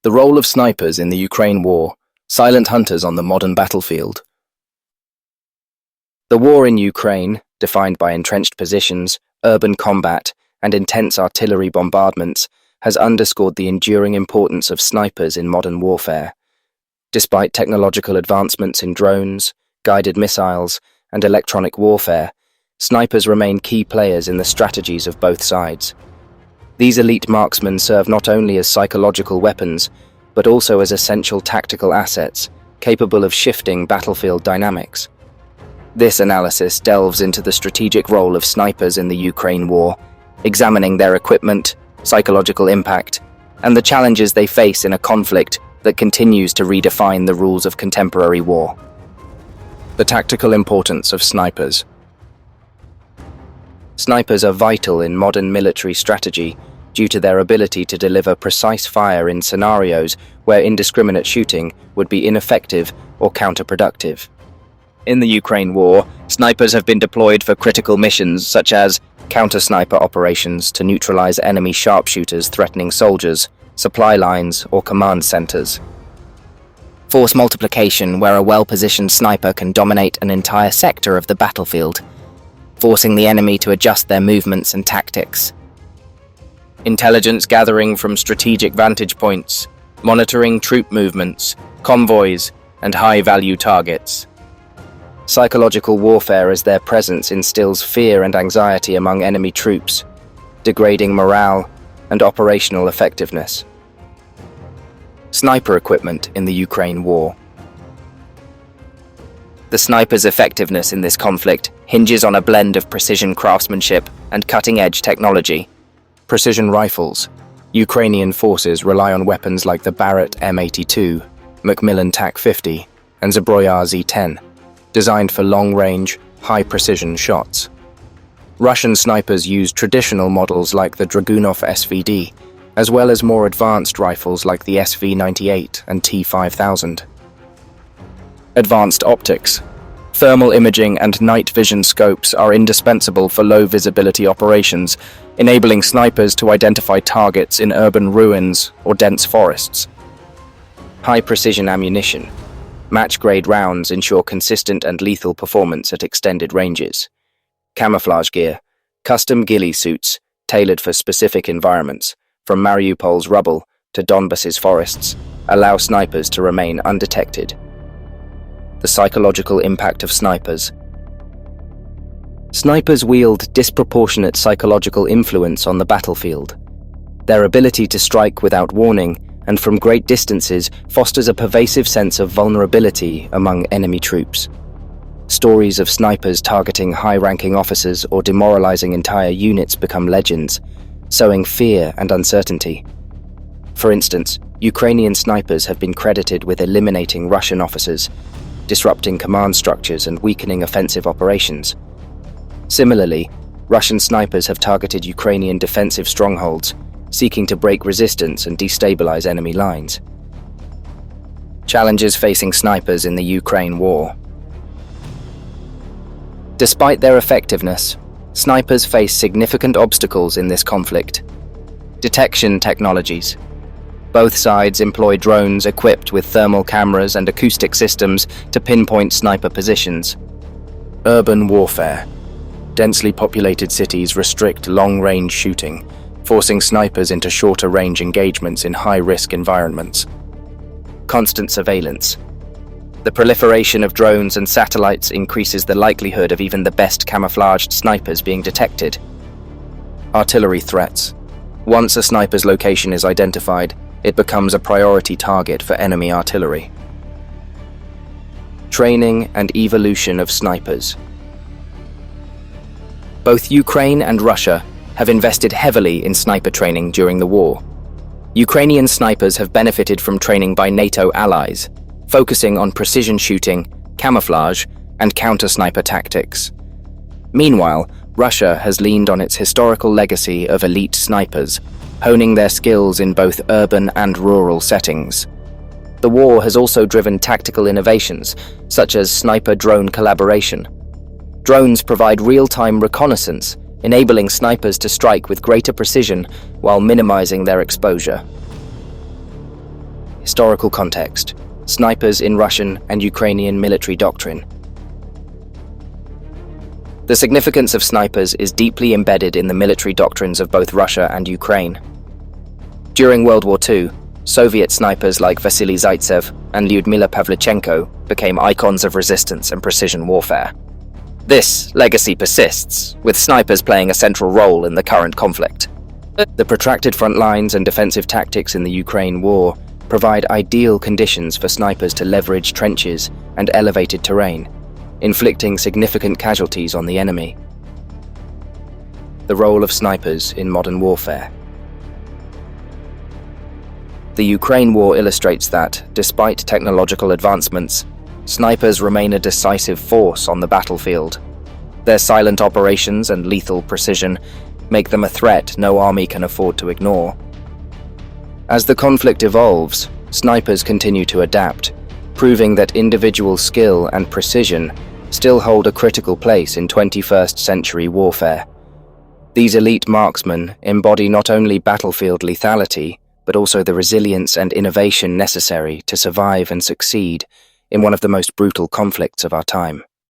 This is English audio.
The role of snipers in the Ukraine war, silent hunters on the modern battlefield. The war in Ukraine, defined by entrenched positions, urban combat, and intense artillery bombardments, has underscored the enduring importance of snipers in modern warfare. Despite technological advancements in drones, guided missiles, and electronic warfare, snipers remain key players in the strategies of both sides. These elite marksmen serve not only as psychological weapons, but also as essential tactical assets, capable of shifting battlefield dynamics. This analysis delves into the strategic role of snipers in the Ukraine war, examining their equipment, psychological impact, and the challenges they face in a conflict that continues to redefine the rules of contemporary war. The tactical importance of snipers. Snipers are vital in modern military strategy due to their ability to deliver precise fire in scenarios where indiscriminate shooting would be ineffective or counterproductive. In the Ukraine war, snipers have been deployed for critical missions such as counter-sniper operations to neutralize enemy sharpshooters threatening soldiers, supply lines, or command centers. Force multiplication, where a well-positioned sniper can dominate an entire sector of the battlefield, forcing the enemy to adjust their movements and tactics. Intelligence gathering from strategic vantage points, monitoring troop movements, convoys, and high-value targets. Psychological warfare, as their presence instills fear and anxiety among enemy troops, degrading morale and operational effectiveness. Sniper equipment in the Ukraine war. The sniper's effectiveness in this conflict hinges on a blend of precision craftsmanship and cutting-edge technology. Precision rifles. Ukrainian forces rely on weapons like the Barrett M82, Macmillan TAC-50, and Zbroya Z-10, designed for long-range, high-precision shots. Russian snipers use traditional models like the Dragunov SVD, as well as more advanced rifles like the SV-98 and T-5000. Advanced optics. Thermal imaging and night vision scopes are indispensable for low-visibility operations, enabling snipers to identify targets in urban ruins or dense forests. High-precision ammunition. Match-grade rounds ensure consistent and lethal performance at extended ranges. Camouflage gear. Custom ghillie suits, tailored for specific environments, from Mariupol's rubble to Donbass's forests, allow snipers to remain undetected. The psychological impact of snipers. Snipers wield disproportionate psychological influence on the battlefield. Their ability to strike without warning and from great distances fosters a pervasive sense of vulnerability among enemy troops. Stories of snipers targeting high-ranking officers or demoralizing entire units become legends, sowing fear and uncertainty. For instance, Ukrainian snipers have been credited with eliminating Russian officers, disrupting command structures and weakening offensive operations. Similarly, Russian snipers have targeted Ukrainian defensive strongholds, seeking to break resistance and destabilize enemy lines. Challenges facing snipers in the Ukraine war. Despite their effectiveness, snipers face significant obstacles in this conflict. Detection technologies. Both sides employ drones equipped with thermal cameras and acoustic systems to pinpoint sniper positions. Urban warfare. Densely populated cities restrict long-range shooting, forcing snipers into shorter-range engagements in high-risk environments. Constant surveillance. The proliferation of drones and satellites increases the likelihood of even the best camouflaged snipers being detected. Artillery threats. Once a sniper's location is identified, it becomes a priority target for enemy artillery. Training and evolution of snipers. Both Ukraine and Russia have invested heavily in sniper training during the war. Ukrainian snipers have benefited from training by NATO allies, focusing on precision shooting, camouflage, and counter-sniper tactics. Meanwhile, Russia has leaned on its historical legacy of elite snipers, honing their skills in both urban and rural settings. The war has also driven tactical innovations, such as sniper-drone collaboration. Drones provide real-time reconnaissance, enabling snipers to strike with greater precision while minimizing their exposure. Historical context. Snipers in Russian and Ukrainian military doctrine. The significance of snipers is deeply embedded in the military doctrines of both Russia and Ukraine. During World War II, Soviet snipers like Vasily Zaitsev and Lyudmila Pavlichenko became icons of resistance and precision warfare. This legacy persists, with snipers playing a central role in the current conflict. The protracted front lines and defensive tactics in the Ukraine war provide ideal conditions for snipers to leverage trenches and elevated terrain, inflicting significant casualties on the enemy. The role of snipers in modern warfare. The Ukraine war illustrates that, despite technological advancements, snipers remain a decisive force on the battlefield. Their silent operations and lethal precision make them a threat no army can afford to ignore. As the conflict evolves, snipers continue to adapt, proving that individual skill and precision still hold a critical place in 21st century warfare. These elite marksmen embody not only battlefield lethality, but also the resilience and innovation necessary to survive and succeed in one of the most brutal conflicts of our time.